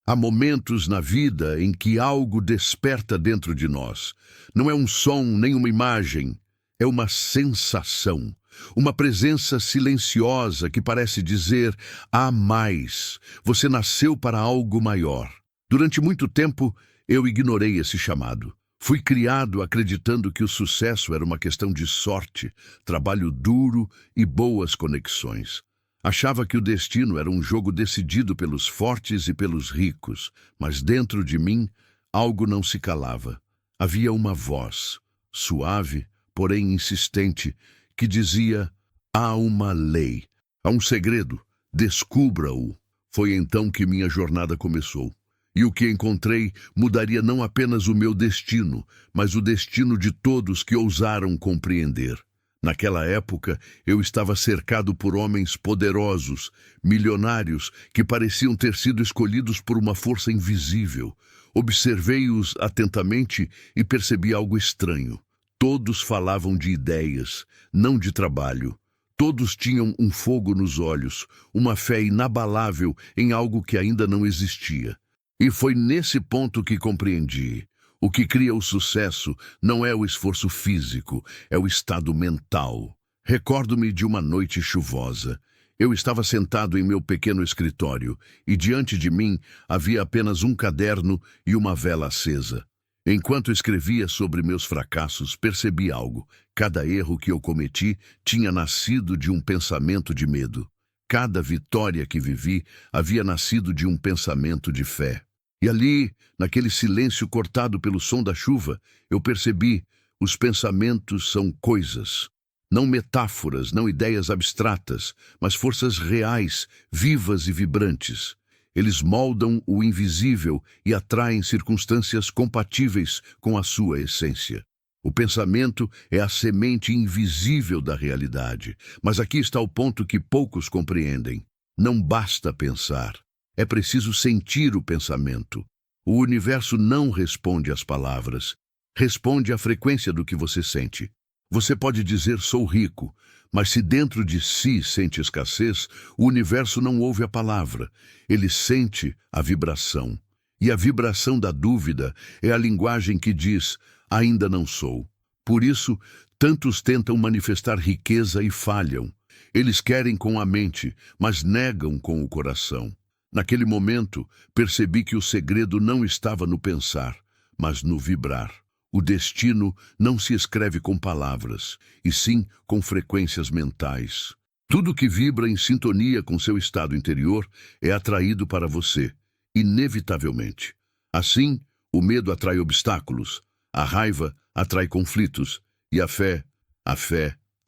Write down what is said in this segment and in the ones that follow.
Há momentos na vida em que algo desperta dentro de nós. Não é um som nem uma imagem, é uma sensação. Uma presença silenciosa que parece dizer: há mais. Você nasceu para algo maior. Durante muito tempo, eu ignorei esse chamado. Fui criado acreditando que o sucesso era uma questão de sorte, trabalho duro e boas conexões. Achava que o destino era um jogo decidido pelos fortes e pelos ricos, mas dentro de mim, algo não se calava. Havia uma voz, suave, porém insistente, que dizia: há uma lei, há um segredo, descubra-o. Foi então que minha jornada começou. E o que encontrei mudaria não apenas o meu destino, mas o destino de todos que ousaram compreender. Naquela época, eu estava cercado por homens poderosos, milionários, que pareciam ter sido escolhidos por uma força invisível. Observei-os atentamente e percebi algo estranho. Todos falavam de ideias, não de trabalho. Todos tinham um fogo nos olhos, uma fé inabalável em algo que ainda não existia. E foi nesse ponto que compreendi. O que cria o sucesso não é o esforço físico, é o estado mental. Recordo-me de uma noite chuvosa. Eu estava sentado em meu pequeno escritório e diante de mim havia apenas um caderno e uma vela acesa. Enquanto escrevia sobre meus fracassos, percebi algo. Cada erro que eu cometi tinha nascido de um pensamento de medo. Cada vitória que vivi havia nascido de um pensamento de fé. E ali, naquele silêncio cortado pelo som da chuva, eu percebi: os pensamentos são coisas. Não metáforas, não ideias abstratas, mas forças reais, vivas e vibrantes. Eles moldam o invisível e atraem circunstâncias compatíveis com a sua essência. O pensamento é a semente invisível da realidade. Mas aqui está o ponto que poucos compreendem. Não basta pensar. É preciso sentir o pensamento. O universo não responde às palavras. Responde à frequência do que você sente. Você pode dizer: sou rico, mas se dentro de si sente escassez, o universo não ouve a palavra. Ele sente a vibração. E a vibração da dúvida é a linguagem que diz: ainda não sou. Por isso, tantos tentam manifestar riqueza e falham. Eles querem com a mente, mas negam com o coração. Naquele momento, percebi que o segredo não estava no pensar, mas no vibrar. O destino não se escreve com palavras, e sim com frequências mentais. Tudo que vibra em sintonia com seu estado interior é atraído para você, inevitavelmente. Assim, o medo atrai obstáculos, a raiva atrai conflitos, e a fé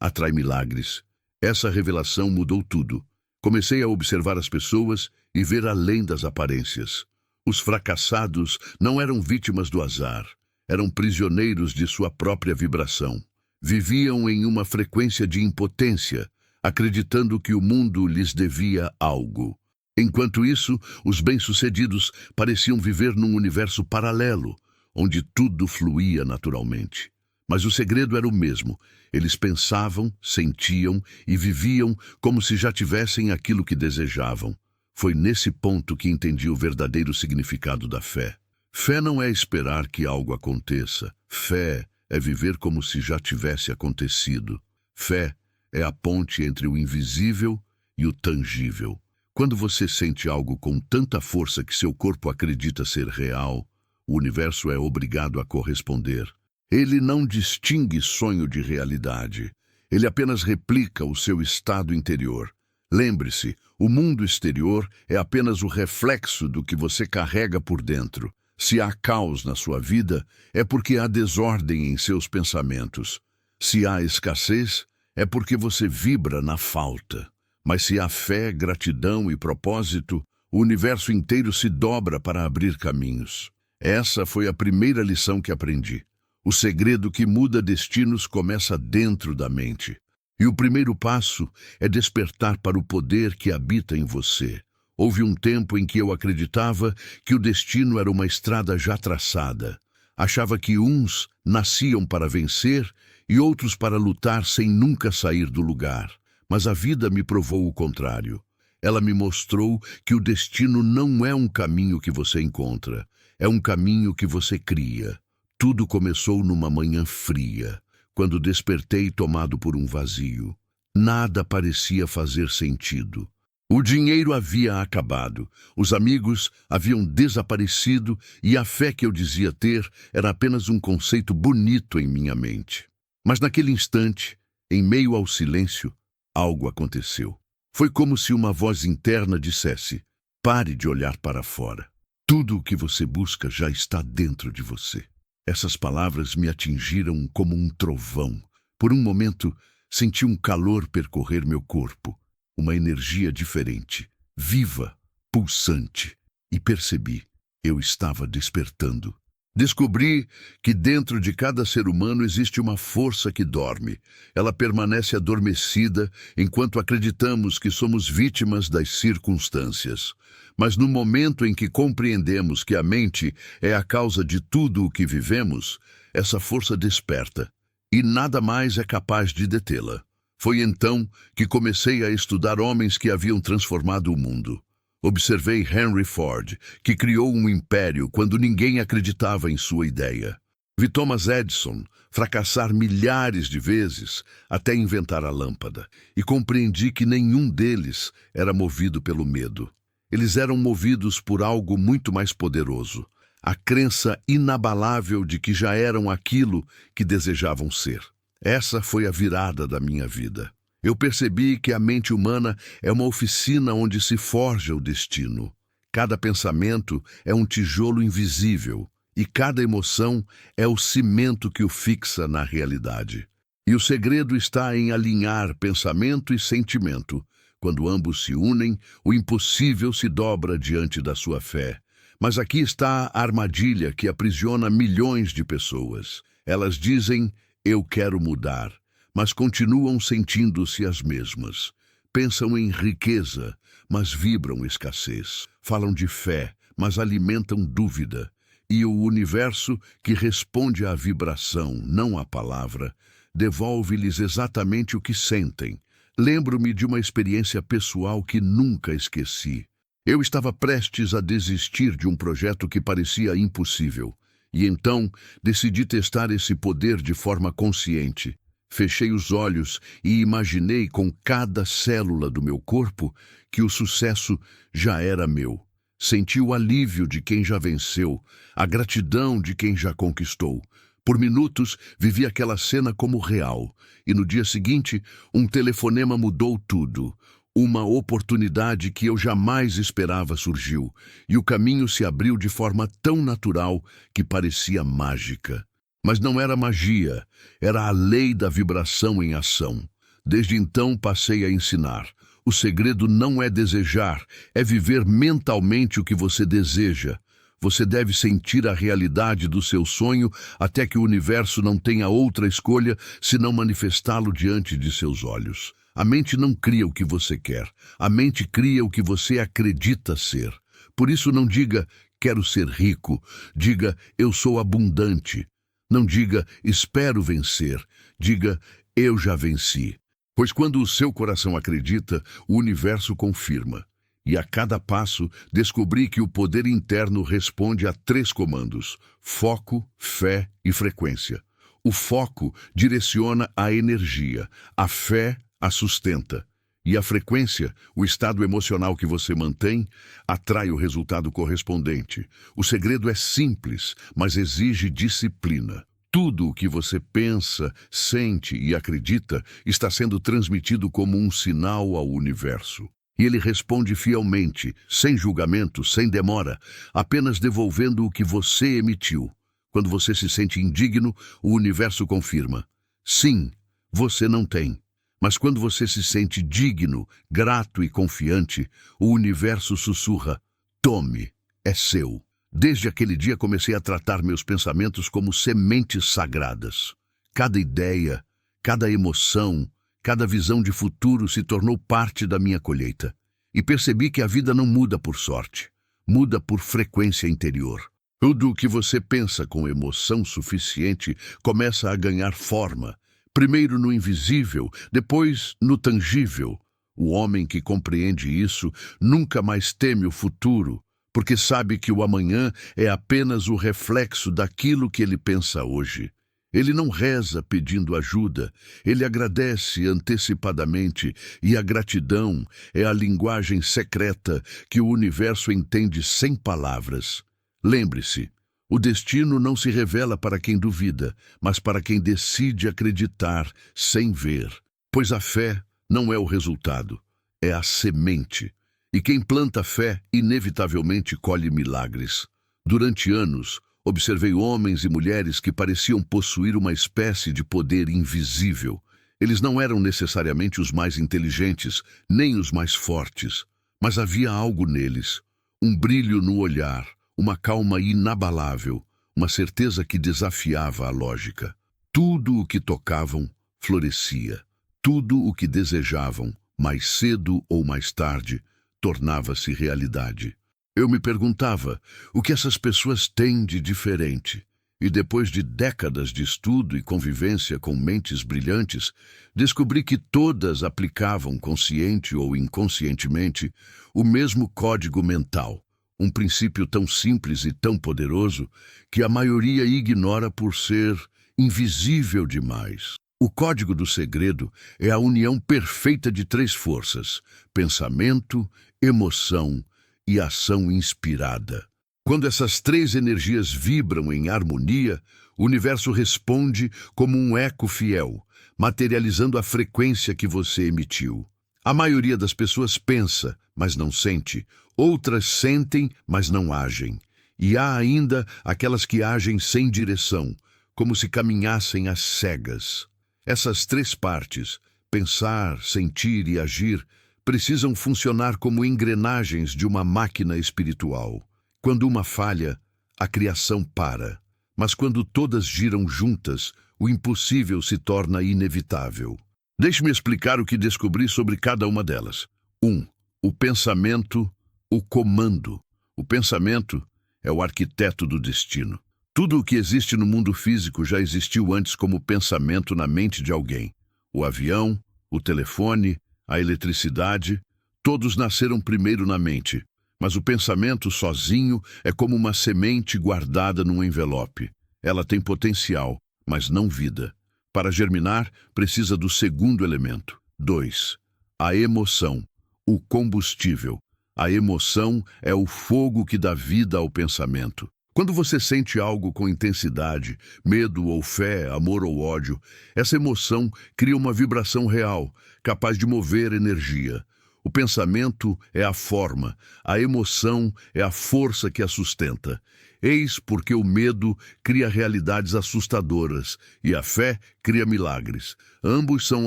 atrai milagres. Essa revelação mudou tudo. Comecei a observar as pessoas e ver além das aparências. Os fracassados não eram vítimas do azar, eram prisioneiros de sua própria vibração. Viviam em uma frequência de impotência, acreditando que o mundo lhes devia algo. Enquanto isso, os bem-sucedidos pareciam viver num universo paralelo, onde tudo fluía naturalmente. Mas o segredo era o mesmo. Eles pensavam, sentiam e viviam como se já tivessem aquilo que desejavam. Foi nesse ponto que entendi o verdadeiro significado da fé. Fé não é esperar que algo aconteça. Fé é viver como se já tivesse acontecido. Fé é a ponte entre o invisível e o tangível. Quando você sente algo com tanta força que seu corpo acredita ser real, o universo é obrigado a corresponder. Ele não distingue sonho de realidade. Ele apenas replica o seu estado interior. Lembre-se, o mundo exterior é apenas o reflexo do que você carrega por dentro. Se há caos na sua vida, é porque há desordem em seus pensamentos. Se há escassez, é porque você vibra na falta. Mas se há fé, gratidão e propósito, o universo inteiro se dobra para abrir caminhos. Essa foi a primeira lição que aprendi. O segredo que muda destinos começa dentro da mente. E o primeiro passo é despertar para o poder que habita em você. Houve um tempo em que eu acreditava que o destino era uma estrada já traçada. Achava que uns nasciam para vencer e outros para lutar sem nunca sair do lugar. Mas a vida me provou o contrário. Ela me mostrou que o destino não é um caminho que você encontra, é um caminho que você cria. Tudo começou numa manhã fria, quando despertei tomado por um vazio. Nada parecia fazer sentido. O dinheiro havia acabado, os amigos haviam desaparecido e a fé que eu dizia ter era apenas um conceito bonito em minha mente. Mas naquele instante, em meio ao silêncio, algo aconteceu. Foi como se uma voz interna dissesse: pare de olhar para fora. Tudo o que você busca já está dentro de você. Essas palavras me atingiram como um trovão. Por um momento, senti um calor percorrer meu corpo, uma energia diferente, viva, pulsante, e percebi, eu estava despertando. Descobri que dentro de cada ser humano existe uma força que dorme. Ela permanece adormecida enquanto acreditamos que somos vítimas das circunstâncias. Mas no momento em que compreendemos que a mente é a causa de tudo o que vivemos, essa força desperta, e nada mais é capaz de detê-la. Foi então que comecei a estudar homens que haviam transformado o mundo. Observei Henry Ford, que criou um império quando ninguém acreditava em sua ideia. Vi Thomas Edison fracassar milhares de vezes até inventar a lâmpada, e compreendi que nenhum deles era movido pelo medo. Eles eram movidos por algo muito mais poderoso, a crença inabalável de que já eram aquilo que desejavam ser. Essa foi a virada da minha vida. Eu percebi que a mente humana é uma oficina onde se forja o destino. Cada pensamento é um tijolo invisível e cada emoção é o cimento que o fixa na realidade. E o segredo está em alinhar pensamento e sentimento. Quando ambos se unem, o impossível se dobra diante da sua fé. Mas aqui está a armadilha que aprisiona milhões de pessoas. Elas dizem, eu quero mudar, mas continuam sentindo-se as mesmas. Pensam em riqueza, mas vibram escassez. Falam de fé, mas alimentam dúvida. E o universo, que responde à vibração, não à palavra, devolve-lhes exatamente o que sentem. Lembro-me de uma experiência pessoal que nunca esqueci. Eu estava prestes a desistir de um projeto que parecia impossível. E então decidi testar esse poder de forma consciente. Fechei os olhos e imaginei com cada célula do meu corpo que o sucesso já era meu. Senti o alívio de quem já venceu, a gratidão de quem já conquistou. Por minutos, vivi aquela cena como real, e no dia seguinte, um telefonema mudou tudo. Uma oportunidade que eu jamais esperava surgiu, e o caminho se abriu de forma tão natural que parecia mágica. Mas não era magia, era a lei da vibração em ação. Desde então passei a ensinar. O segredo não é desejar, é viver mentalmente o que você deseja. Você deve sentir a realidade do seu sonho até que o universo não tenha outra escolha senão manifestá-lo diante de seus olhos. A mente não cria o que você quer, a mente cria o que você acredita ser. Por isso não diga, quero ser rico, diga, eu sou abundante. Não diga, espero vencer, diga, eu já venci. Pois quando o seu coração acredita, o universo confirma. E a cada passo, descobri que o poder interno responde a 3 comandos: foco, fé e frequência. O foco direciona a energia, a fé a sustenta. E a frequência, o estado emocional que você mantém, atrai o resultado correspondente. O segredo é simples, mas exige disciplina. Tudo o que você pensa, sente e acredita está sendo transmitido como um sinal ao universo. E ele responde fielmente, sem julgamento, sem demora, apenas devolvendo o que você emitiu. Quando você se sente indigno, o universo confirma: sim, você não tem. Mas quando você se sente digno, grato e confiante, o universo sussurra: tome, é seu. Desde aquele dia comecei a tratar meus pensamentos como sementes sagradas. Cada ideia, cada emoção, cada visão de futuro se tornou parte da minha colheita. E percebi que a vida não muda por sorte, muda por frequência interior. Tudo o que você pensa com emoção suficiente começa a ganhar forma. Primeiro no invisível, depois no tangível. O homem que compreende isso nunca mais teme o futuro, porque sabe que o amanhã é apenas o reflexo daquilo que ele pensa hoje. Ele não reza pedindo ajuda, ele agradece antecipadamente, e a gratidão é a linguagem secreta que o universo entende sem palavras. Lembre-se, o destino não se revela para quem duvida, mas para quem decide acreditar sem ver. Pois a fé não é o resultado, é a semente. E quem planta fé, inevitavelmente colhe milagres. Durante anos, observei homens e mulheres que pareciam possuir uma espécie de poder invisível. Eles não eram necessariamente os mais inteligentes, nem os mais fortes, mas havia algo neles, um brilho no olhar, uma calma inabalável, uma certeza que desafiava a lógica. Tudo o que tocavam florescia. Tudo o que desejavam, mais cedo ou mais tarde, tornava-se realidade. Eu me perguntava o que essas pessoas têm de diferente. E depois de décadas de estudo e convivência com mentes brilhantes, descobri que todas aplicavam, consciente ou inconscientemente, o mesmo código mental, um princípio tão simples e tão poderoso que a maioria ignora por ser invisível demais. O código do segredo é a união perfeita de três forças: pensamento, emoção e ação inspirada. Quando essas três energias vibram em harmonia, o universo responde como um eco fiel, materializando a frequência que você emitiu. A maioria das pessoas pensa, mas não sente. Outras sentem, mas não agem. E há ainda aquelas que agem sem direção, como se caminhassem às cegas. Essas três partes, pensar, sentir e agir, precisam funcionar como engrenagens de uma máquina espiritual. Quando uma falha, a criação para. Mas quando todas giram juntas, o impossível se torna inevitável. Deixe-me explicar o que descobri sobre cada uma delas. 1. O pensamento, o comando. O pensamento é o arquiteto do destino. Tudo o que existe no mundo físico já existiu antes como pensamento na mente de alguém. O avião, o telefone, a eletricidade, todos nasceram primeiro na mente. Mas o pensamento sozinho é como uma semente guardada num envelope. Ela tem potencial, mas não vida. Para germinar, precisa do segundo elemento. 2. A emoção, o combustível. A emoção é o fogo que dá vida ao pensamento. Quando você sente algo com intensidade, medo ou fé, amor ou ódio, essa emoção cria uma vibração real, capaz de mover energia. O pensamento é a forma, a emoção é a força que a sustenta. Eis porque o medo cria realidades assustadoras e a fé cria milagres. Ambos são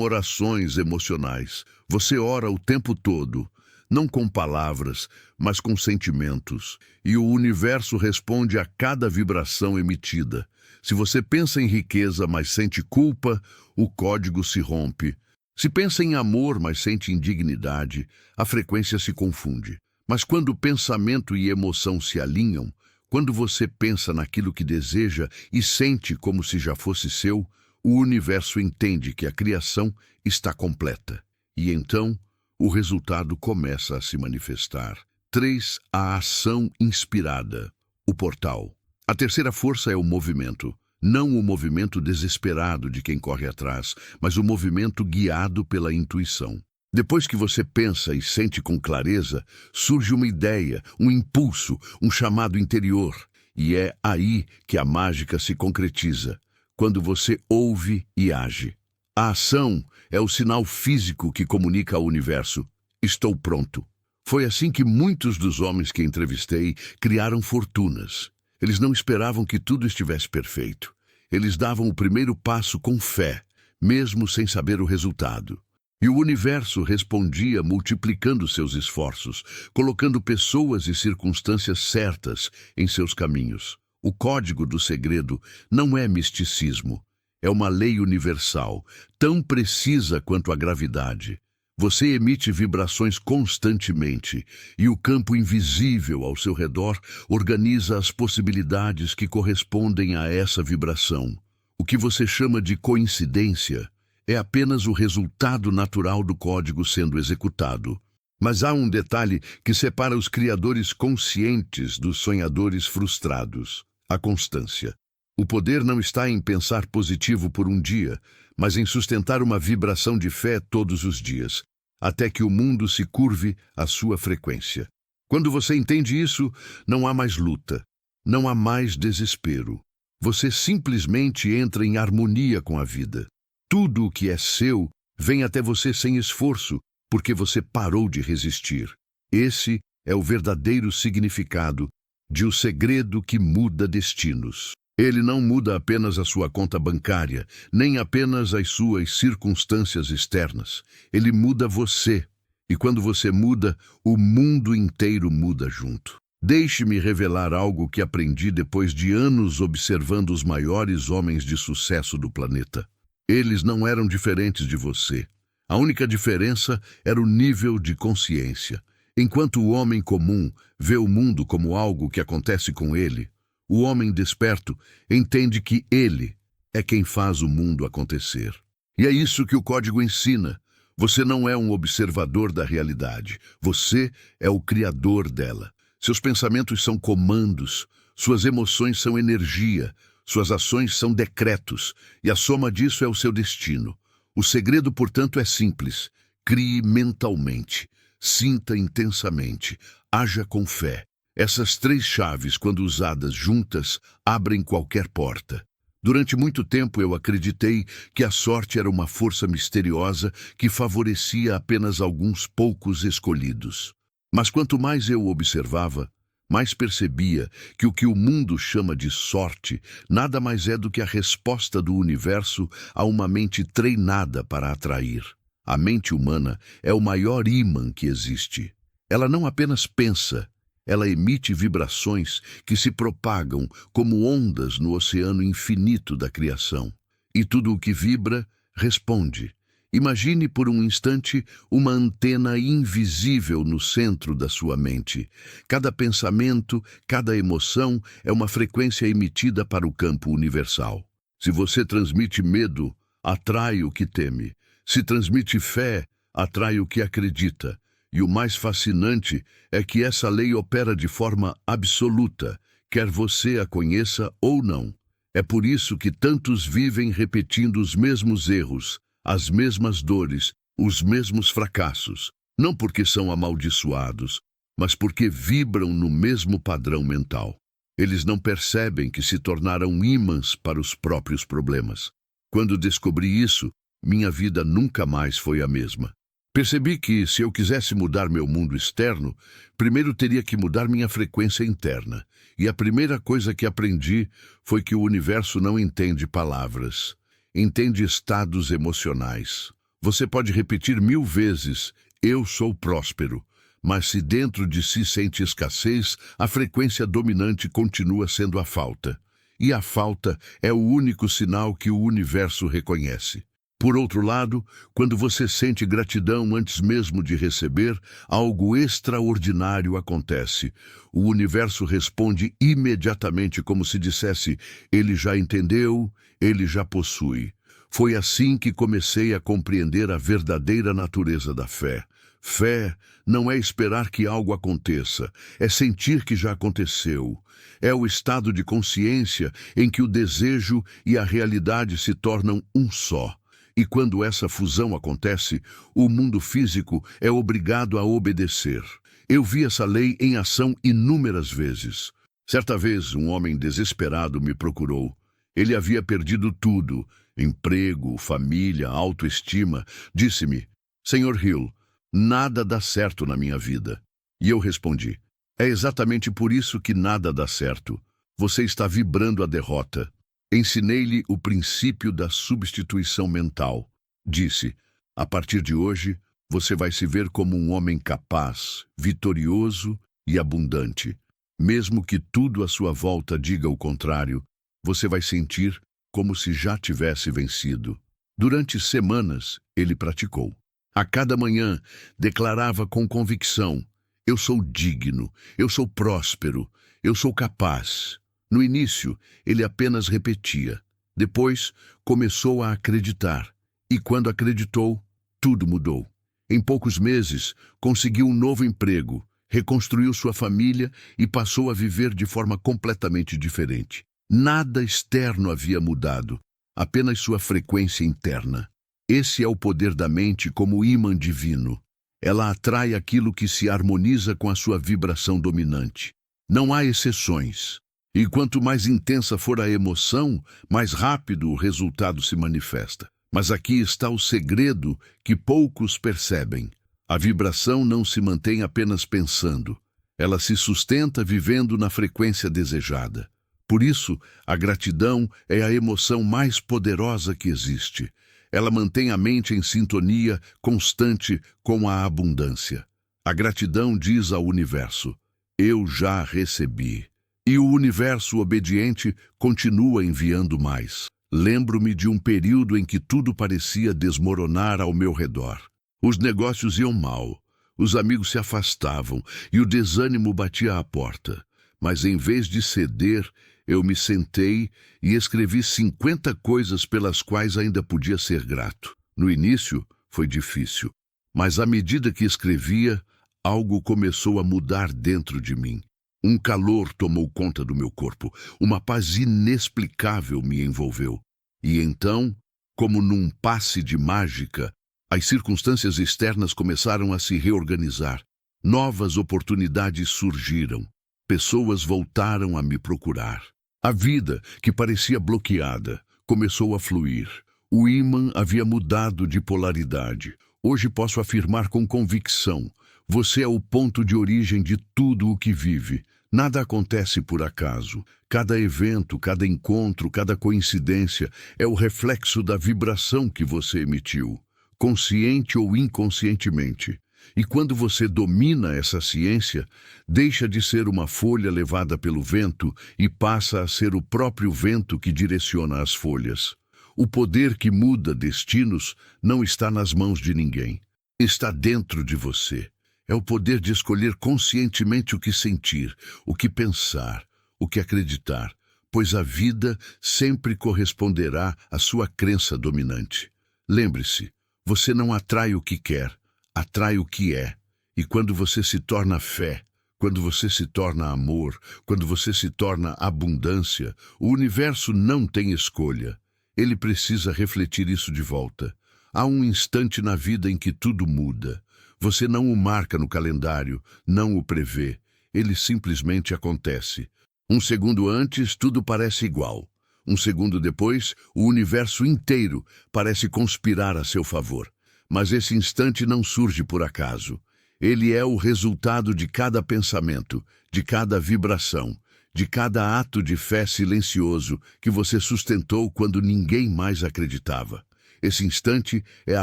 orações emocionais. Você ora o tempo todo, não com palavras, mas com sentimentos. E o universo responde a cada vibração emitida. Se você pensa em riqueza, mas sente culpa, o código se rompe. Se pensa em amor, mas sente indignidade, a frequência se confunde. Mas quando pensamento e emoção se alinham, quando você pensa naquilo que deseja e sente como se já fosse seu, o universo entende que a criação está completa. E então, o resultado começa a se manifestar. 3. A ação inspirada, o portal. A terceira força é o movimento. Não o movimento desesperado de quem corre atrás, mas o movimento guiado pela intuição. Depois que você pensa e sente com clareza, surge uma ideia, um impulso, um chamado interior. E é aí que a mágica se concretiza, quando você ouve e age. A ação é o sinal físico que comunica ao universo: estou pronto. Foi assim que muitos dos homens que entrevistei criaram fortunas. Eles não esperavam que tudo estivesse perfeito. Eles davam o primeiro passo com fé, mesmo sem saber o resultado. E o universo respondia multiplicando seus esforços, colocando pessoas e circunstâncias certas em seus caminhos. O código do segredo não é misticismo, é uma lei universal, tão precisa quanto a gravidade. Você emite vibrações constantemente, e o campo invisível ao seu redor organiza as possibilidades que correspondem a essa vibração. O que você chama de coincidência é apenas o resultado natural do código sendo executado. Mas há um detalhe que separa os criadores conscientes dos sonhadores frustrados: a constância. O poder não está em pensar positivo por um dia, mas em sustentar uma vibração de fé todos os dias, até que o mundo se curve à sua frequência. Quando você entende isso, não há mais luta, não há mais desespero. Você simplesmente entra em harmonia com a vida. Tudo o que é seu vem até você sem esforço, porque você parou de resistir. Esse é o verdadeiro significado de O Segredo que Muda Destinos. Ele não muda apenas a sua conta bancária, nem apenas as suas circunstâncias externas. Ele muda você. E quando você muda, o mundo inteiro muda junto. Deixe-me revelar algo que aprendi depois de anos observando os maiores homens de sucesso do planeta. Eles não eram diferentes de você. A única diferença era o nível de consciência. Enquanto o homem comum vê o mundo como algo que acontece com ele, o homem desperto entende que ele é quem faz o mundo acontecer. E é isso que o código ensina. Você não é um observador da realidade. Você é o criador dela. Seus pensamentos são comandos, suas emoções são energia, suas ações são decretos, e a soma disso é o seu destino. O segredo, portanto, é simples. Crie mentalmente, sinta intensamente, haja com fé. Essas três chaves, quando usadas juntas, abrem qualquer porta. Durante muito tempo eu acreditei que a sorte era uma força misteriosa que favorecia apenas alguns poucos escolhidos. Mas quanto mais eu observava, mais percebia que o que o mundo chama de sorte nada mais é do que a resposta do universo a uma mente treinada para atrair. A mente humana é o maior ímã que existe. Ela não apenas pensa, ela emite vibrações que se propagam como ondas no oceano infinito da criação. E tudo o que vibra, responde. Imagine por um instante uma antena invisível no centro da sua mente. Cada pensamento, cada emoção é uma frequência emitida para o campo universal. Se você transmite medo, atrai o que teme. Se transmite fé, atrai o que acredita. E o mais fascinante é que essa lei opera de forma absoluta, quer você a conheça ou não. É por isso que tantos vivem repetindo os mesmos erros, as mesmas dores, os mesmos fracassos, não porque são amaldiçoados, mas porque vibram no mesmo padrão mental. Eles não percebem que se tornaram ímãs para os próprios problemas. Quando descobri isso, minha vida nunca mais foi a mesma. Percebi que, se eu quisesse mudar meu mundo externo, primeiro teria que mudar minha frequência interna. E a primeira coisa que aprendi foi que o universo não entende palavras. Entende estados emocionais. Você pode repetir 1000 vezes, eu sou próspero, mas se dentro de si sente escassez, a frequência dominante continua sendo a falta. E a falta é o único sinal que o universo reconhece. Por outro lado, quando você sente gratidão antes mesmo de receber, algo extraordinário acontece. O universo responde imediatamente como se dissesse, ele já entendeu, ele já possui. Foi assim que comecei a compreender a verdadeira natureza da fé. Fé não é esperar que algo aconteça, é sentir que já aconteceu. É o estado de consciência em que o desejo e a realidade se tornam um só. E quando essa fusão acontece, o mundo físico é obrigado a obedecer. Eu vi essa lei em ação inúmeras vezes. Certa vez, um homem desesperado me procurou. Ele havia perdido tudo, emprego, família, autoestima. Disse-me, Sr. Hill, nada dá certo na minha vida. E eu respondi, é exatamente por isso que nada dá certo. Você está vibrando a derrota. Ensinei-lhe o princípio da substituição mental. Disse, a partir de hoje, você vai se ver como um homem capaz, vitorioso e abundante. Mesmo que tudo à sua volta diga o contrário, você vai sentir como se já tivesse vencido. Durante semanas, ele praticou. A cada manhã, declarava com convicção, eu sou digno, eu sou próspero, eu sou capaz. No início, ele apenas repetia. Depois, começou a acreditar. E quando acreditou, tudo mudou. Em poucos meses, conseguiu um novo emprego, reconstruiu sua família e passou a viver de forma completamente diferente. Nada externo havia mudado, apenas sua frequência interna. Esse é o poder da mente como ímã divino. Ela atrai aquilo que se harmoniza com a sua vibração dominante. Não há exceções. E quanto mais intensa for a emoção, mais rápido o resultado se manifesta. Mas aqui está o segredo que poucos percebem. A vibração não se mantém apenas pensando. Ela se sustenta vivendo na frequência desejada. Por isso, a gratidão é a emoção mais poderosa que existe. Ela mantém a mente em sintonia constante com a abundância. A gratidão diz ao universo: eu já recebi. E o universo obediente continua enviando mais. Lembro-me de um período em que tudo parecia desmoronar ao meu redor. Os negócios iam mal, os amigos se afastavam e o desânimo batia à porta. Mas em vez de ceder, eu me sentei e escrevi 50 coisas pelas quais ainda podia ser grato. No início, foi difícil, mas à medida que escrevia, algo começou a mudar dentro de mim. Um calor tomou conta do meu corpo, uma paz inexplicável me envolveu. E então, como num passe de mágica, as circunstâncias externas começaram a se reorganizar. Novas oportunidades surgiram. Pessoas voltaram a me procurar. A vida, que parecia bloqueada, começou a fluir. O ímã havia mudado de polaridade. Hoje posso afirmar com convicção: você é o ponto de origem de tudo o que vive. Nada acontece por acaso. Cada evento, cada encontro, cada coincidência é o reflexo da vibração que você emitiu, consciente ou inconscientemente. E quando você domina essa ciência, deixa de ser uma folha levada pelo vento e passa a ser o próprio vento que direciona as folhas. O poder que muda destinos não está nas mãos de ninguém. Está dentro de você. É o poder de escolher conscientemente o que sentir, o que pensar, o que acreditar, pois a vida sempre corresponderá à sua crença dominante. Lembre-se, você não atrai o que quer, atrai o que é. E quando você se torna fé, quando você se torna amor, quando você se torna abundância, o universo não tem escolha. Ele precisa refletir isso de volta. Há um instante na vida em que tudo muda. Você não o marca no calendário, não o prevê. Ele simplesmente acontece. Um segundo antes, tudo parece igual. Um segundo depois, o universo inteiro parece conspirar a seu favor. Mas esse instante não surge por acaso. Ele é o resultado de cada pensamento, de cada vibração, de cada ato de fé silencioso que você sustentou quando ninguém mais acreditava. Esse instante é a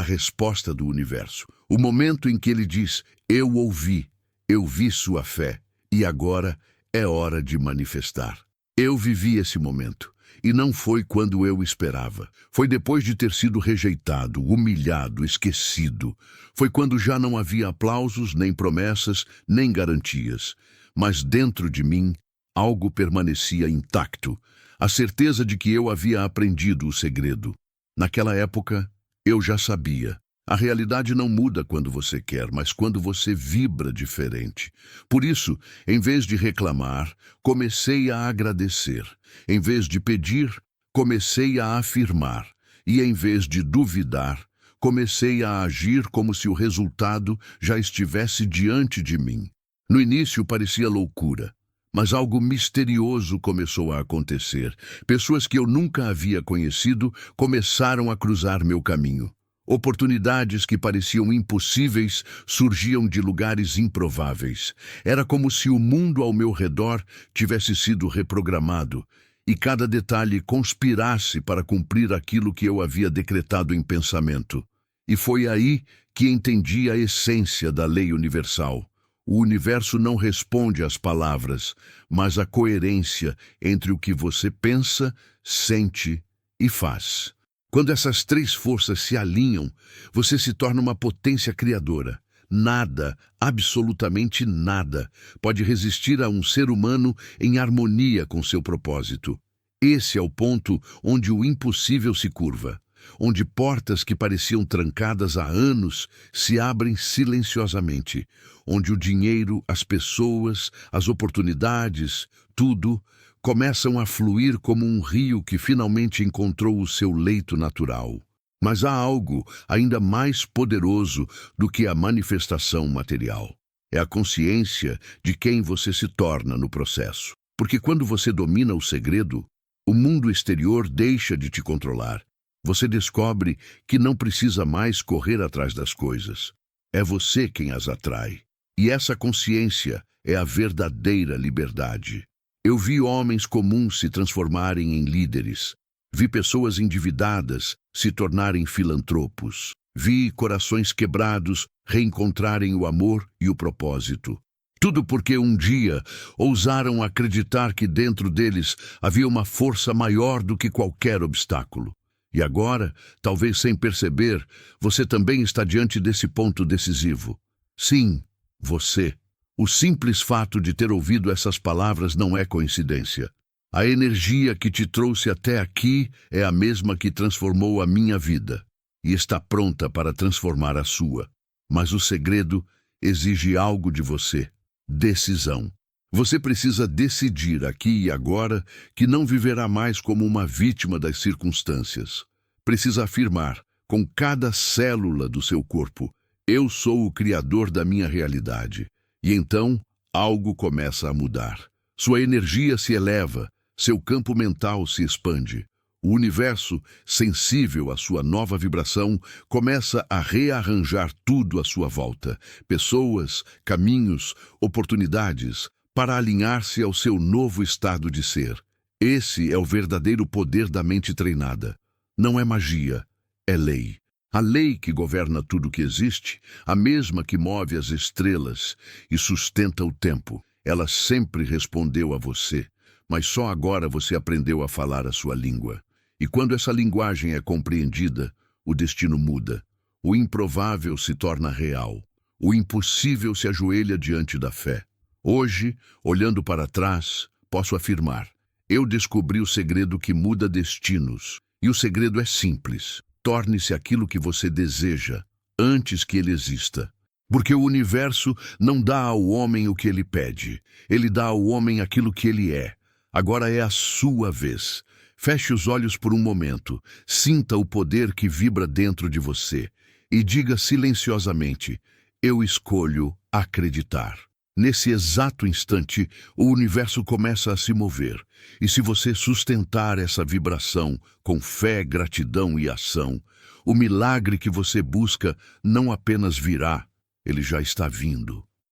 resposta do universo. O momento em que ele diz: eu vi sua fé, e agora é hora de manifestar. Eu vivi esse momento, e não foi quando eu esperava. Foi depois de ter sido rejeitado, humilhado, esquecido. Foi quando já não havia aplausos, nem promessas, nem garantias. Mas dentro de mim, algo permanecia intacto, a certeza de que eu havia aprendido o segredo. Naquela época, eu já sabia. A realidade não muda quando você quer, mas quando você vibra diferente. Por isso, em vez de reclamar, comecei a agradecer. Em vez de pedir, comecei a afirmar. E em vez de duvidar, comecei a agir como se o resultado já estivesse diante de mim. No início parecia loucura, mas algo misterioso começou a acontecer. Pessoas que eu nunca havia conhecido começaram a cruzar meu caminho. Oportunidades que pareciam impossíveis surgiam de lugares improváveis. Era como se o mundo ao meu redor tivesse sido reprogramado e cada detalhe conspirasse para cumprir aquilo que eu havia decretado em pensamento. E foi aí que entendi a essência da lei universal. O universo não responde às palavras, mas à coerência entre o que você pensa, sente e faz. Quando essas três forças se alinham, você se torna uma potência criadora. Nada, absolutamente nada, pode resistir a um ser humano em harmonia com seu propósito. Esse é o ponto onde o impossível se curva. onde portas que pareciam trancadas há anos se abrem silenciosamente, onde o dinheiro, as pessoas, as oportunidades, tudo começam a fluir como um rio que finalmente encontrou o seu leito natural. Mas há algo ainda mais poderoso do que a manifestação material. É a consciência de quem você se torna no processo. Porque quando você domina o segredo, o mundo exterior deixa de te controlar. Você descobre que não precisa mais correr atrás das coisas. É você quem as atrai. E essa consciência é a verdadeira liberdade. Eu vi homens comuns se transformarem em líderes. Vi pessoas endividadas se tornarem filantropos. Vi corações quebrados reencontrarem o amor e o propósito. Tudo porque um dia ousaram acreditar que dentro deles havia uma força maior do que qualquer obstáculo. E agora, talvez sem perceber, você também está diante desse ponto decisivo. Sim, você. O simples fato de ter ouvido essas palavras não é coincidência. A energia que te trouxe até aqui é a mesma que transformou a minha vida e está pronta para transformar a sua. Mas o segredo exige algo de você: decisão. Você precisa decidir aqui e agora que não viverá mais como uma vítima das circunstâncias. Precisa afirmar, com cada célula do seu corpo: eu sou o criador da minha realidade. E então, algo começa a mudar. Sua energia se eleva, seu campo mental se expande. O universo, sensível à sua nova vibração, começa a rearranjar tudo à sua volta. Pessoas, caminhos, oportunidades, para alinhar-se ao seu novo estado de ser. Esse é o verdadeiro poder da mente treinada. Não é magia, é lei. A lei que governa tudo que existe, a mesma que move as estrelas e sustenta o tempo. Ela sempre respondeu a você, mas só agora você aprendeu a falar a sua língua. E quando essa linguagem é compreendida, o destino muda. O improvável se torna real. O impossível se ajoelha diante da fé. Hoje, olhando para trás, posso afirmar: eu descobri o segredo que muda destinos. E o segredo é simples. Torne-se aquilo que você deseja, antes que ele exista. Porque o universo não dá ao homem o que ele pede. Ele dá ao homem aquilo que ele é. Agora é a sua vez. Feche os olhos por um momento. Sinta o poder que vibra dentro de você. E diga silenciosamente: eu escolho acreditar. Nesse exato instante, o universo começa a se mover. E se você sustentar essa vibração com fé, gratidão e ação, o milagre que você busca não apenas virá, ele já está vindo.